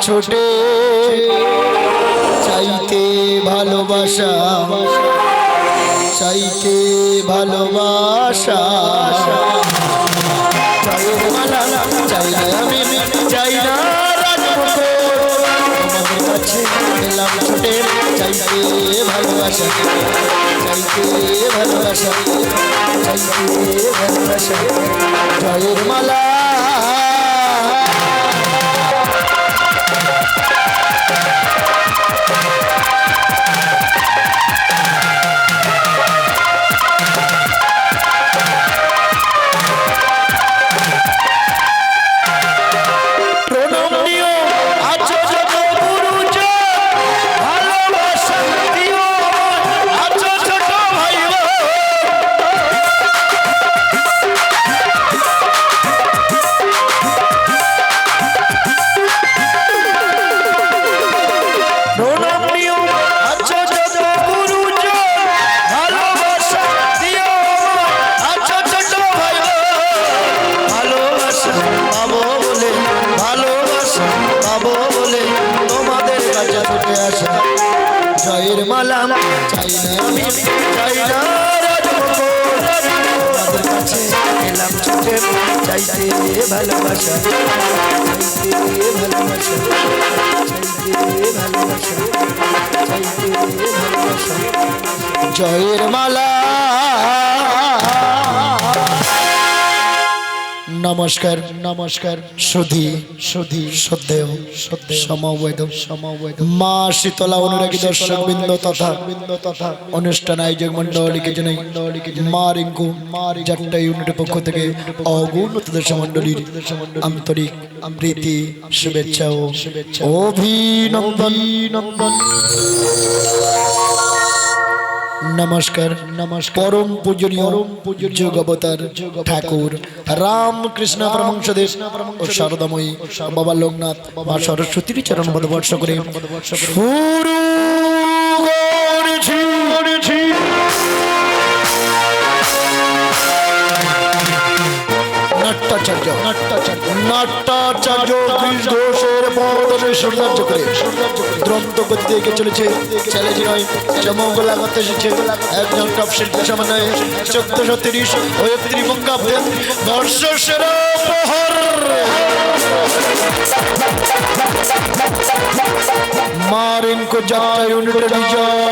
ছোটে চাইতে ভালোবাসা, চাইতে ভালোবাসা, চাই না আমি, চাই না তোমাদের কাছে এলাম ছোটে চাইতে ভালোবাসা, চাইতে ভালোবাসা, চাইতে ভালোবাসা, জয়ের মালা ছোট চাই না আমি চাই না তোমাদের কাছে এলাম ছুটে চাইতে ভালোবাসা চাইতে ভালোবাসা চাইতে ভালোবাসা চাইতে ভালোবাসা জয়ের মালা নমস্কার নমস্কার সুধী সুধী শ্রদ্ধেয় সমবেত মা শীতলা অনুরাগী দর্শক বৃন্দ তথা অনুষ্ঠান আয়োজক মন্ডলীকে জানাই মা রিঙ্কু যাত্রা ইউনিটের পক্ষ থেকে অগুণত দর্শক মন্ডলীর আন্তরিক প্রীতি শুভেচ্ছা ও অভিনন্দন নমস্কার নমস্কার পরম পূজনীয় যোগ অবতার ঠাকুর রামকৃষ্ণ পরমহংসদেব ও শারদাময়ী বাবা লোকনাথ মা সরস্বতীর চরণ পদ বর্ষ করে শুরু করেছি। নাট্যাচার্য গ্রীষ ঘোষের পদে সৌন্দর্য করে দ্রন্দ্ব গতিতে এগিয়ে চলেছে চ্যালেঞ্জ নয় চমক লাগাতে এসেছে একজন টপ শিল্পী সমন্বয়ে 1430 ও 31 বঙ্গাব্দে বর্ষসেরা উপহার মা রিঙ্কু যাত্রা ইউনিটের বিজয়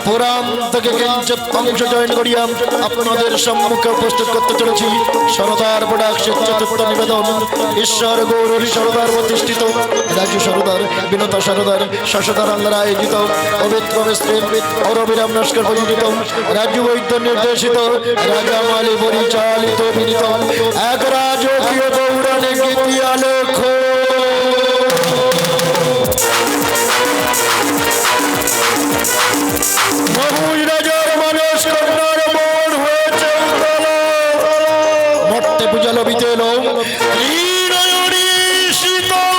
পুরাণ থেকে কিঞ্চিত অংশ জয়েন করিয়া আপনাদের সম্মুখে উপস্থিত করতে চলেছি সরদার প্রোডাকশন চতুর্থ নিবেদন ঈশ্বর গৌরী সরদার প্রতিষ্ঠিত রাজু সরদার বিনতা সরদার শশধর আন্দ্রা আয়োজিত পবিত্র মিস্ত্রী অরবিরাম নস্কর পরিচিত রাজু বৈদ্য নির্দেশিত রাজা মালি পরিচালিত বিনীত এক রাজকীয় দৌড়ানে গীতি আলেখ রাজার মানুষ কন্যার মন হয়েছে মর্তে পূজালো বিতেল নয়নী শীতল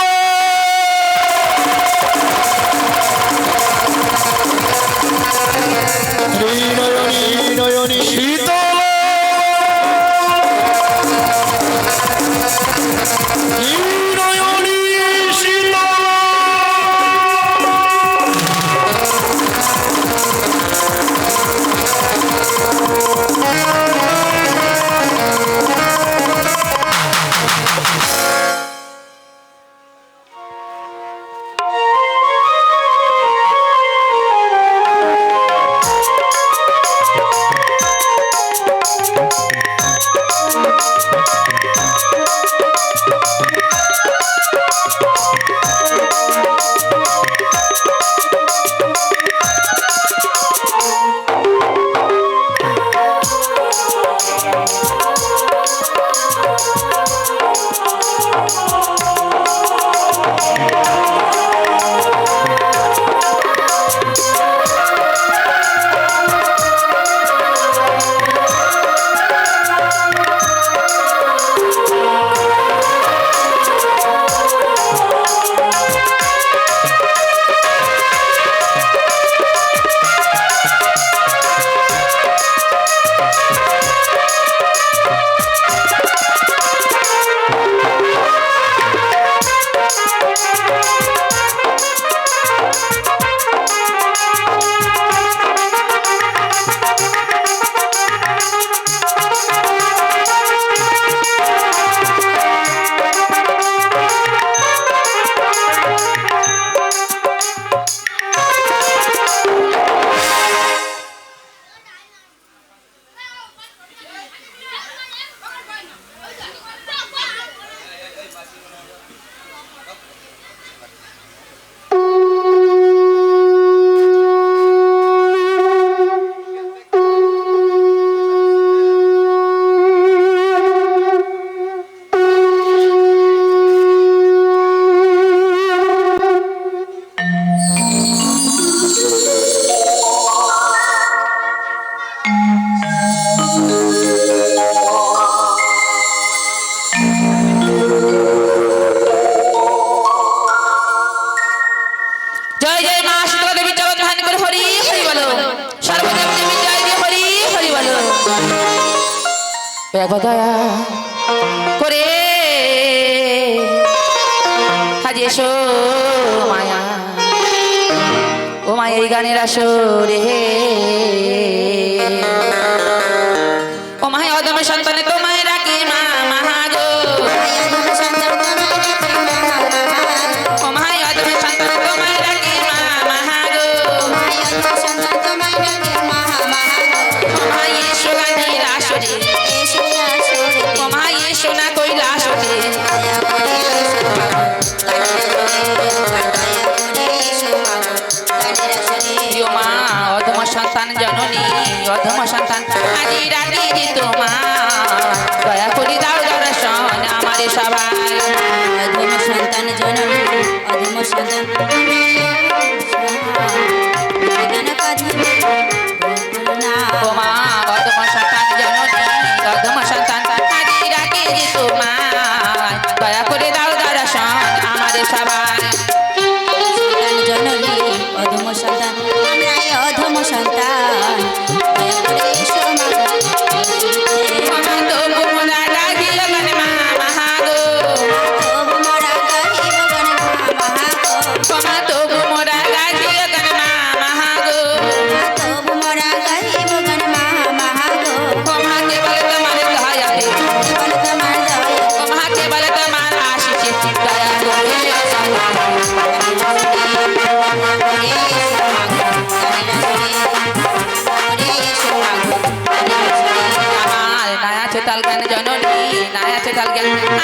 একবার দয়া করে আজ এসো মায়া, ও মায়া এই গানের আসরে, ও মায়া অদম সন্তানে তোমায় রাখি মা মাগো, ও মায়া অদম সন্তানে তোমায় রাখি মা মাগো, ও মায়া এসো গানের আসরে, ও মায়া এসো না কৈলাসরে, অধম সন্তান জননী অধম সন্তান আজি রাখি যে তোমার দয়া করি দাও দর্শন আমারে সবাই, অধম সন্তান জননী অধম সন্তান ও মা অধম সন্তান জননী অধম সন্তান আজি রাখি যে তোমার দয়া করে দাও দর্শন আমারে সবাই, জননী অধম সন্তান আমরা অধম সন্তান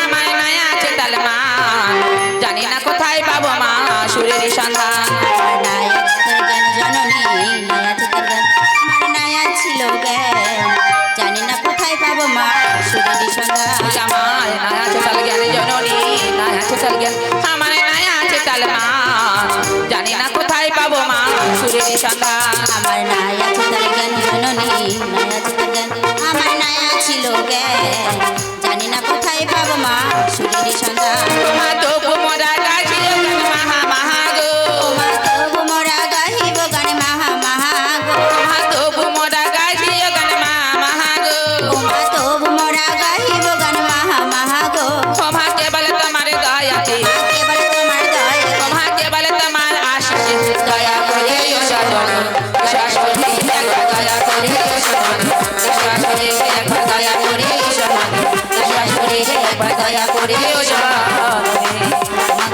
আমার নাই আছে তালমান জানি না কোথায় পাবো মা সুরের সন্ধান, জানি না কোথায় পাবো মা সুরের সন্ধান, আমার নাই আছে তাল জ্ঞান জননী নাই আছে তাল জ্ঞান, আমার নাই আছে তালমান জানি না কোথায় পাবো মা সুরের সন্ধান, আমার নাই আছে তাল জ্ঞান জননী নাই আছে তাল জ্ঞান, আমার নাই ছিল জ্ঞান জানি না কোথায় পাবো মা সুরের সন্ধান, মা তবু মোরা গাছি মাহা মাহাগো, মা তবু মোরা গাহিব গান মাহা মাহাগো, মা তবু মোরা গাছি গান মা মাহাগো, মা তবু মোরা গাহিব গান মাহা মাহাগো, ও মা কেবল তোমার দয়াতে, কেবল তোমার দয়া, ও মা কেবল তোমার আশিস দয়া করে ও সজনী শাশুড়ি একবার দয়া করে ও সজনী শাশুড়ি একবার দয়া করে ও সজনী শাশুড়ি একবার দয়া করে ও সজনী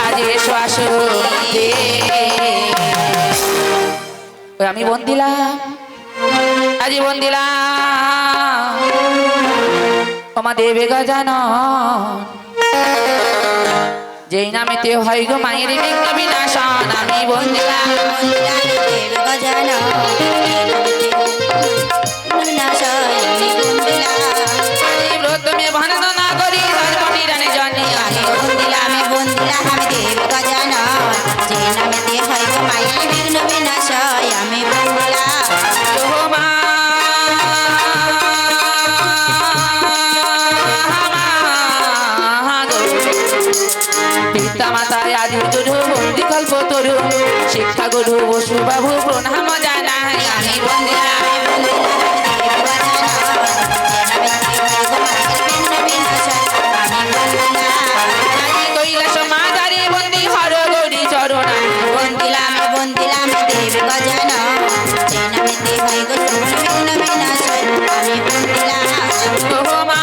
আজ এসো আসো দে, ওই আমি বন্দিলাম আজি বন্দিলাম ওমা দেবে গজানন যেই নামেতে হয় গো মায়ের বিঘ্ন বিনাশন, আমি বন্দিলাম দেব গজান ব্রত মে বন্দনা করি ধর্মনি রানে জনি, আমি বন্দিলাম আমি বন্দিলাম আমি দেব গজান যে নামেতে হয় গো মায়ের বিঘ্ন বিনাশয়, আমি বন্দিলাম ও মা পিতা মাতা আদি গুরু বন্দি কল্প তরু শিক্ষা গুরু বসু বাবু প্রণাম জানাই, আমি বন্দিলাম কৈলাস মাদারে বন্দি হর গৌরী চরণ, বন্দিলাম বন্দিলাম দেব গজান যে নামেতে হয় গো বিঘ্ন বিনাশয়, আমি বন্দিলাম ও মা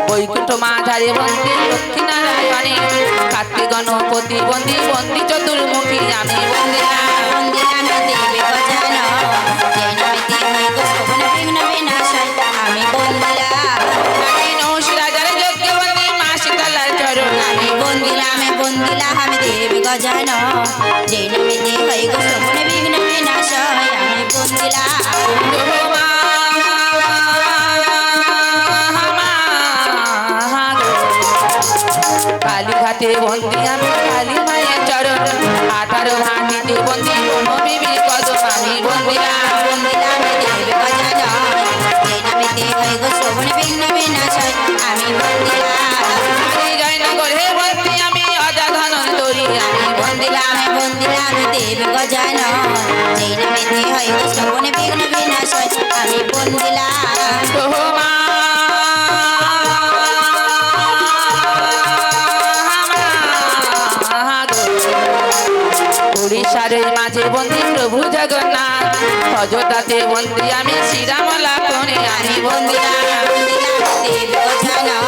বৈকুণ্ঠ মাঝারে বন্দি লক্ষ্মী নারায়ণে কার্তিক গণপতি বন্দি বন্দি চতুর্মুখী, আমি বন্দিলাম বন্দিলাম দেব গজান যে নামেতে হয় গো বিঘ্ন বিনাশয়, আমি বন্দিলাম নৌশি রাজার যজ্ঞ বন্দি মা শীতলার চরণ, আমি বন্দিলাম বন্দিলাম আমি দেব গজান যে নামেতে হয় গো বিঘ্ন বিনাশয়, আমি বন্দিলাম ও মা কালীঘাটে বন্দি আমি কালী মায়ের চরণ, 18 ভাটিতে বন্দি কোনো বিবির কদম, আমি বন্দিলাম বন্দিলাম দেব গজান যে নামেতে হয় গো বিঘ্ন বিনাশয়, আমি বন্দিলাম জয়নগর হে বন্দি আমি অজাধন তরি, আমি বন্দিলাম বন্দিলাম দেব দেব গজানন যেই নামেতে হয় গো শ্রবণ বিঘ্ন বিনাশয় আমি বন্দিলাম উড়িষ্যার মাঝে বন্দি প্রভু জগন্নাথ অযোধ্যাতে বন্দি আমি শ্রীরামলা কোণে আমি বন্দিলাম দেব গজানন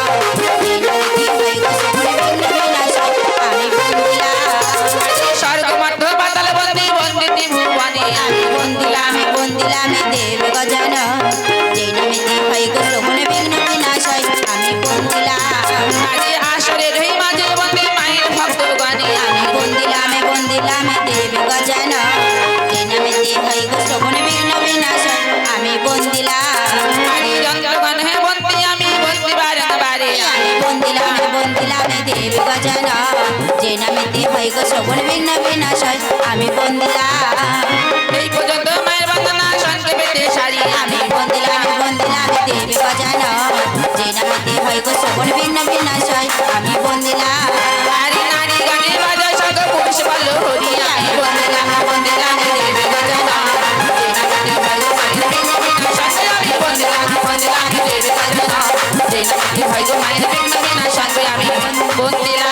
যেই নামেতে হয় গো শ্রবণ বিঘ্ন বিনাশয় আমি বন্দিলাম স্বর্গ মধ্য পাতাল বন্দি বন্দিতি ভুবনে আমি বন্দিলাম দেব গজানন যেই নামেতে হয় গো শ্রবণ বিঘ্ন বিনাশয় আমি বন্দিলাম আজে আসরের এই মাঝে বন্দি মায়ের ভক্তগণে আমি বন্দিলাম দেব গজানন যেই নামেতে হয় গো শ্রবণ বিঘ্ন বিনাশয় আমি বন্দিলাম আজে যন্ত্রগণ হে বন্দি আমি বন্দি বারে আমি বন্দিলাম দেব গজানন যেই নামেতে হয় গো শ্রবণ বিঘ্ন বিনাশয় আমি বন্দিলাম এই পর্যন্ত মায়ের বন্দনা সঙ্গে পেটে সারি আমি বন্দিলাম দেব গজানন যেই নামেতে হয় গো শ্রবণ বিঘ্ন বিনাশয় আমি বন্দিলাম নারী নারী গানে বাজায় সঙ্গ পুরুষ বল হরি আমি বন্দিলাম দেব গজানন যে নামে হয় গো মায়ের বিঘ্ন বিনাশয় আমি বন্দিলাম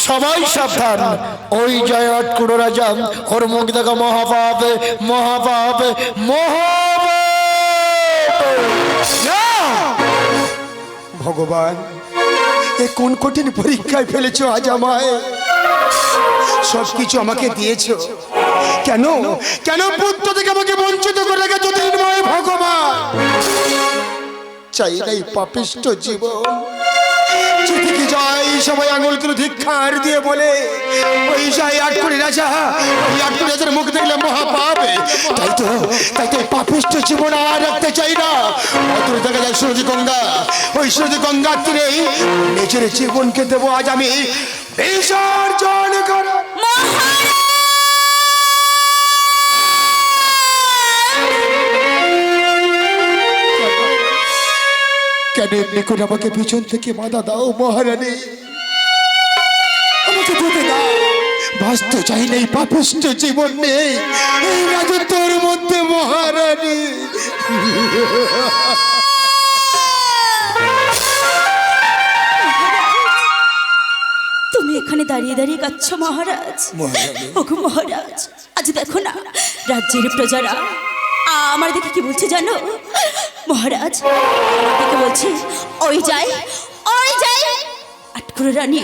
সবাই সাবধান ওই জয় আটকুড়ো রাজা ওর মুখ দেখা মহাপাপ মহাপাপ মহাপাপ ভগবান এ কোন কঠিন পরীক্ষায় ফেলেছো আজ আমায় সবকিছু আমাকে দিয়েছো কেন কেন পুত্র থেকে আমাকে বঞ্চিত করে রেখেছো দিনময় ভগবান চাই নাই পাপিষ্ট জীবন যেদিকে যাই সবাই আঙুল করে ধিক্কার দিয়ে বলে ওই যাই আটকুড়ি রাজা ওই আটকুড়ি রাজার মুখ দেখলে মহাপাপ তাই তো পাপিষ্ট জীবন আর রাখতে চাই না অদূরে দেখা যায় সুরজি গঙ্গা ওই সুরজি গঙ্গার তীরে নিজের জীবনকে দেবো আজ আমি বিসর্জন করো কেন এমনি করে আমাকে পিছন থেকে বাধা দাও মহারানী আমাকে যেতে দাও বাঁচতে চাই নেই পাপিষ্ট জীবন নেই এই রাজত্বের মধ্যে মহারানী তুমি এখানে দাঁড়িয়ে দাঁড়িয়ে কাচ্ছ মহারাজ ওগো মহারাজ আজ দেখো না রাজ্যের প্রজারা আমার দেখে কি বলছে জানো মহারাজ আমার দেখে বলছে ওই যায় আটকুড়ো রানী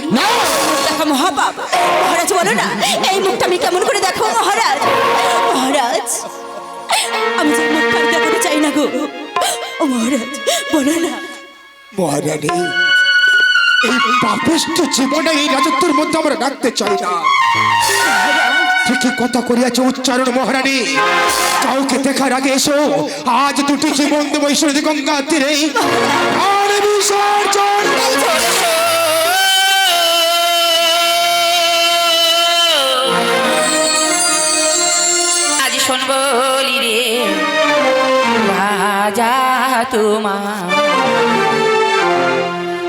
দেখা মহাপাপ মহারাজ বলো না এই মুখটা আমি কেমন করে দেখো মহারাজ আমি যে মুখটা দেখাতে চাই না গো ও মহারাজ বলো না মহারানী এই পাপিষ্ট জীবনে এই রাজত্বের মধ্যে আমরা রাখতে চাই না ঠিকই কথা করিয়াছে উচ্চারণ মহারানী কাউকে দেখার আগে এসো আজ দুটি জীবন দেব ঈশ্বরী গঙ্গা তীরে আর বিসর্জন আজ শোনবলি রে রাজা তোমার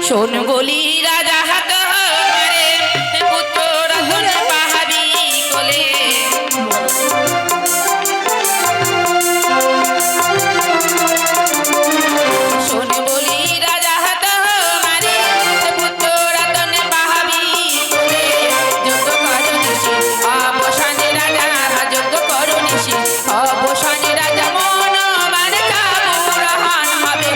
শোন বলি রাজা হাত মারে পুত্র রাজন পাহাড়ি কোলে শোন বলি রাজা হাত মারে পুত্র রাজন পাহাড়ি কোলে যোগ্য করুনিসি অবসানে রাজা যোগ্য করুনিসি অবসানে রাজা মন মানে কামুরহান হবে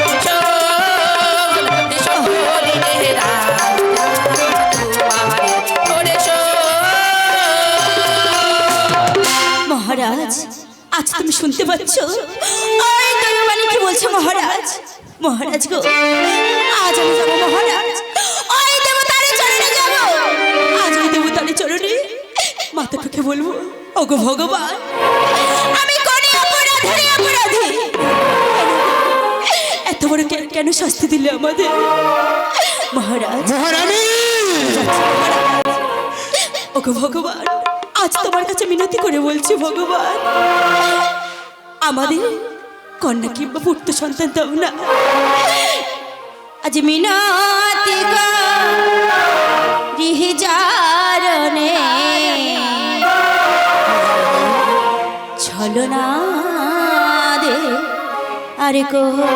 মহারাজ আজ তুমি শুনতে পাচ্ছ ওই দৈবানী কি বলছে মহারাজ গো আজ আমি যাবো মহারাজ ওই দেবতার চরণে যাব আজ ওই দেবতার চরণে মাথা ঠুকে বলবো ওগো ভগবান আমি কোন অপরাধী এত বড় কেন শাস্তি দিলে আমাদের মহারাজ মহারানী ওগো ভগবান আজ তোমার কাছে মিনতি করে বলছি ভগবান, আমাদের কন্যা কিংবা পুত্র সন্তান দাও না। আজ মিনতি করি জারণে ছলনা দে আরে করো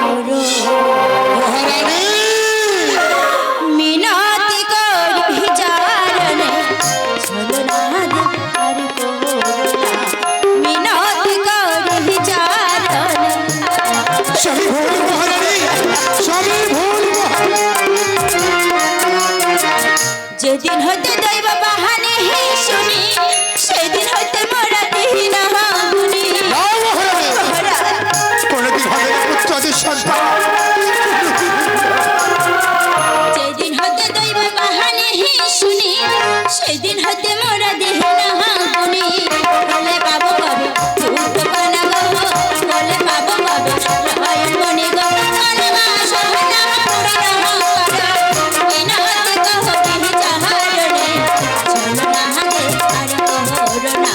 মিনতি করি জারণে ছলনা দে আরে করো মিনতি করি জারণে সবই ভুল মহারানী, সবই ভুল যেদিন হতে দৈব বাহানে হে শুনি সেদিন হতে মোরা দিহি না গুনি কোনদিন হবে না পুত্রাদের সন্তান। যেদিন হতে দৈব বাহানে হে শুনি সেদিন হতে মোরা দিহি না গুনি বলে পাবো পাবো পুত্র কন্যা গো বলে পাবো পাবো নয়ন মনি গো কন্যা সহনা পুরি না পাগা মিনতি করি জাহারণে ছলনা দে আর করোনা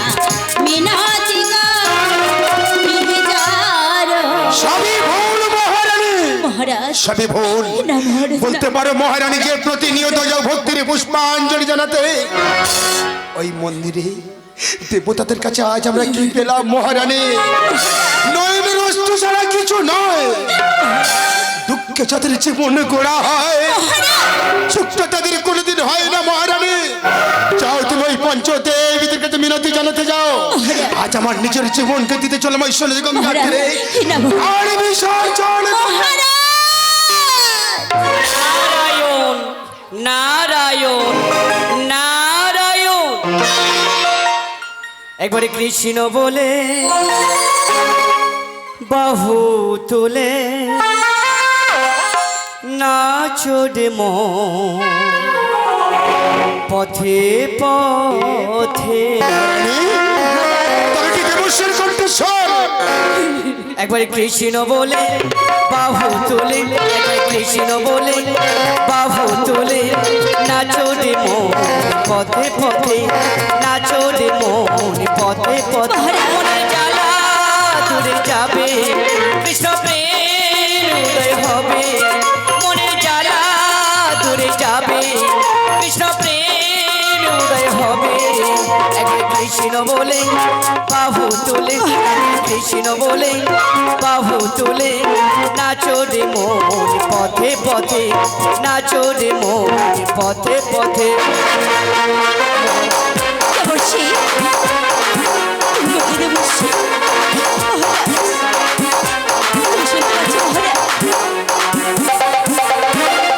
মিনতি করি জারো সবই ভুল মহারানী, মহারাজ সবই ভুল। না মহারাজ না। বলতে পারো মহারানী যে প্রতিনিয়ত যাও ভক্তির পুষ্পাঞ্জলি জানাতে ওই মন্দিরে দেবতাদের কাছে আজ আমরা কি পেলাম মহারানী? নয়নের অস্ত্র ছাড়া কিছু নয়। দুঃখে যাদের জীবন গোড়া হয় সুখটা তাদের কোনোদিন হয় না মহারানী। যাও তুমি ওই পঞ্চদেবীদের কাছে মিনতি জানাতে যাও। আজ আমার নিজের জীবনকে দিতে চলে ঐশ্বর্য গঙ্গা তীরে না মহারাজ। আর বিসর্জন। নারায়ণ নারায়ণ নারায়ণ। একবারে কৃষ্ণ বলে বাহু তুলে নাচোরে মন পথে পথে। তবে কি দেবস্বের কণ্ঠস্বর? একবারে কৃষ্ণ বলে বাহু তুলে, একবার কৃষ্ণ বলে বাহু তুলে নাচোরে মন পথে পথে, নাচোরে মন পথে পথে। মনের জ্বালা দূরে যাবে, কৃষ্ণ প্রেম উদয় হবে। মনের জ্বালা দূরে যাবে, কৃষ্ণ প্রেম উদয় হবে। একবার কৃষ্ণ বলে বাহু তুলে, কৃষ্ণ বলে বাহু তুলে নাচোরে মন পথে পথে, নাচোরে মন পথে পথে। দেবর্ষি তুমি কি দেবর্ষি তুমি শুনতে পাচ্ছ মহারাজ?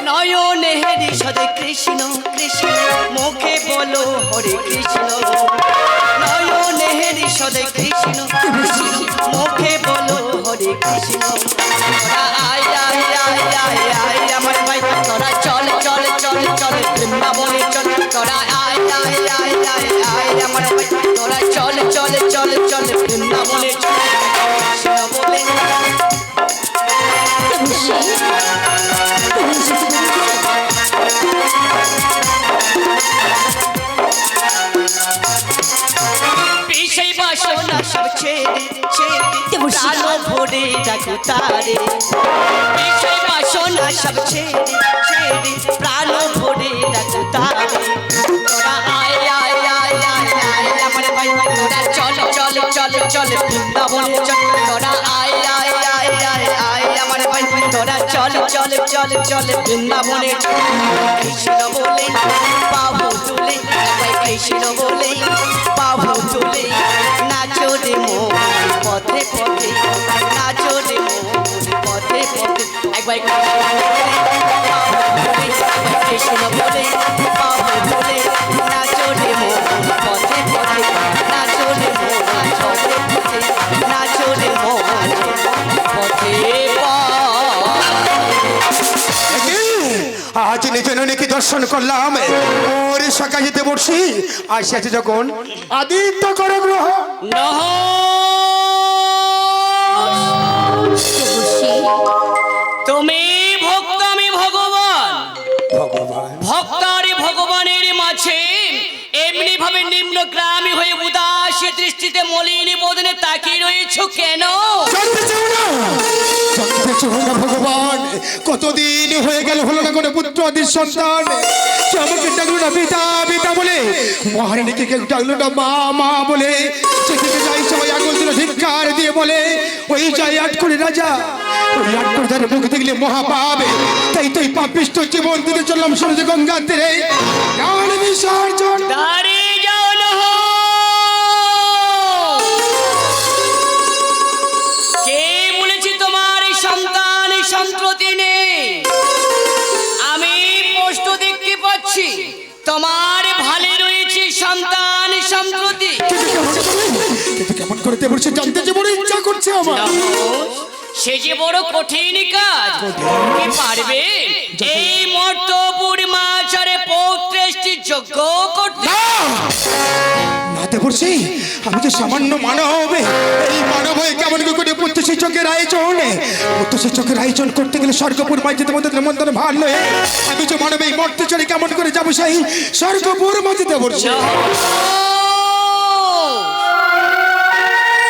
নয়নে হেরি সদে কৃষ্ণ কৃষ্ণ, মুখে বলো হরে কৃষ্ণ। নয়নে হেরি সদে কৃষ্ণ কৃষ্ণ, মুখে বলো হরে কৃষ্ণ। তোরা আয় আয় আয় আয় আয় আমার ভাই, তোরা চল চল চল চল বৃন্দাবনে চল। তোরা আয় আয় আয় আয় আয় আমার ভাই, তোরা চল চল চল চল বৃন্দাবনে চল। কৃষ্ণ বলে দেবর্ষি তুমি শুনতে সেই বাসনা সব ছেড়ে ছেড়ে দেবর্ষি আলো ভরে ডাকু তারে। সেই বাসনা সব ছেড়ে ছেড়ে প্রাণ ভরে ডাকু তারে। তোরা আয় আয় আয় আয় আয় আমার ভাই, তোরা চল চল চল চল বৃন্দাবনে চল। তোরা আয় আয় আয় আয় আয় আমার ভাই, তোরা চল চল চল চল বৃন্দাবনে চল। কৃষ্ণ বলে বাহু তুলে, কৃষ্ণ বলে বাহু তুলে নাচোরে মন পথে পথে, নাচোরে মন পথে পথে। একবার কৃষ্ণ বলে বাহু তুলে নাচোরে মন পথে পথে, নাচোরে মন পথে পথে, নাচোরে মন পথে আজ নিজে নাকি দর্শন করলাম ওরে সকালে দেবর্ষি আসিয়াছে যখন আদিত্য করে গ্রহ দেবর্ষি তুমি ভক্ত আমি ভগবান, ভক্ত আর ভগবানের মাঝে এমনি এইভাবে নিম্নগ্রামী হয়ে উদাসী দৃষ্টিতে মলিন বদনে তাকিয়ে রয়েছ কেন? জানতে চাও না? জানতে চাও না ভগবান? কতদিন হয়ে গেল হলো না কোনো পুত্র আদির সন্তান। সে আমাকে ডাকলো না পিতা পিতা বলে, মহারানীকে কেউ ডাকলো না মা মা বলে। যেদিকে যাই সবাই আঙুল তুলে ধিক্কার দিয়ে বলে ওই যাই আটকড়ি রাজা, ওই আটকড়ি তার মুখ দেখলে মহাপাপ। তাই তো এই পাপিষ্ঠ জীবন দিতে চললাম সূর্য গঙ্গার তীরে প্রাণ বিসর্জন। দাঁড়িয়ে যাও না। কে বলেছে তোমার এই সন্তান এই সন্ততি নেই? আমি স্পষ্ট দেখতে পাচ্ছি তোমার ভালে রয়েছে সন্তান সন্ততি। কিন্তু কেমন করে দেবর সে জানতে যে বড় ইচ্ছা করছে আমার। সে যে বড় কঠিন কাজ, কি পারবে এই মর্তপুর মাচারে পৌত্রেষ্টি যোগ্য করতে? না দেবর্ষি, আমি যে সামান্য মানব। এই মানব হয়ে কেমন করে পুত্রশী চোখের আয়োজন, পুত্রশী চোখের আয়োজন করতে গেলে স্বর্গপুর মাঝে মধ্যে নিমন্ত্রণ ভার নয়। আমি যে মানব এই মর্তে চড়ে কেমন করে যাবো সেই স্বর্গপুর মাঝে দেবর্ষি।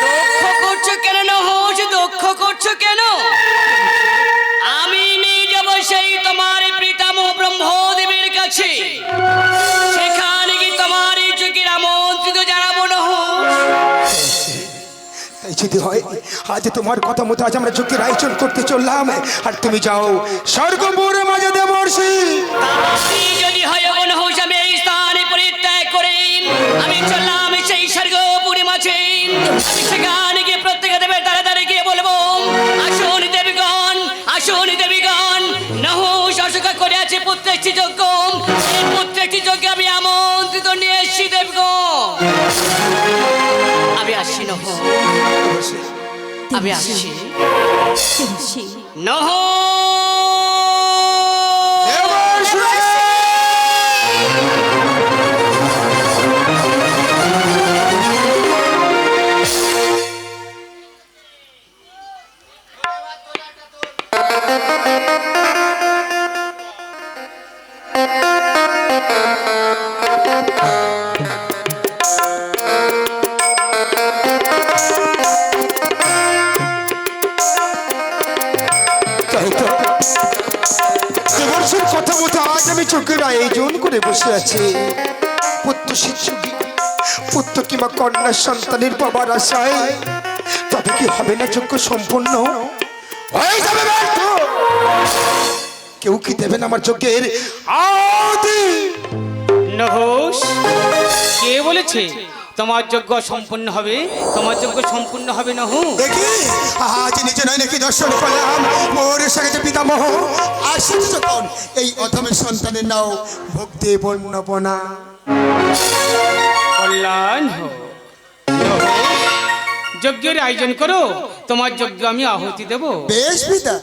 দুঃখ করছো কেন নহস? দুঃখ করছো কেন? আমি নিয়ে যাব সেই তোমার পিতামহ ব্রহ্মদেবের কাছে। সেখানে কি তোমার এই যুগের আমন্ত্রিত জানাবো নহস। এই যদি হয় আজ তোমার কথা মতো আজ আমরা যজ্ঞের আয়োজন করতে চললাম, আর তুমি যাও স্বর্গপুর মাঝে দেবর্ষি। তাই যদি হয় নহস, আমি এই স্থানে পরিত্যাগ করে আমি চললাম সেই স্বর্গপুরে মাঝে। আমি সেখানে গিয়ে প্রত্যেক দেবের দ্বারা দ্বারা গিয়ে বলবো, আসুন দেবীগণ, আসুন দেবীগণ, নহস অসুখা করে আছে পুত্রেষ্টি যজ্ঞ। এই পুত্রেষ্টি যজ্ঞে আমি আমন্ত্রিত নিয়ে এসছি দেবগণ। আমি আসছি নহস, আমি আসছি দেবর্ষি, নহস। দেবর্ষির কথা মতো আজ আমি চোখের আয়োজন করে বসে আছি। পুত্র শিশুকে পুত্র কিংবা কন্যা সন্তানের বাবার আশায়, তবে কি হবে না যজ্ঞ সম্পূর্ণ হয়ে যাবে ব্যর্থ? কেউ কি দেবেন আমার যজ্ঞের আহুতি? নহস, কে বলেছে তোমার যজ্ঞ সম্পূর্ণ হবে? তোমার যজ্ঞ সম্পূর্ণ হবে নহু। দেখি আজ নিজে নয় নাকি দর্শন করলাম মোর সাথে পিতামহ আসিস যখন এই অধমের সন্তানের নাও ভক্তি বর্ণপনা। কল্যাণ হোক। যজ্ঞের আয়োজন করো, তোমার যজ্ঞ আমি আহুতি দেব। বেশ পিতা।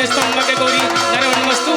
স্তম্ভকে গৌরী নারায়ণ মস্তু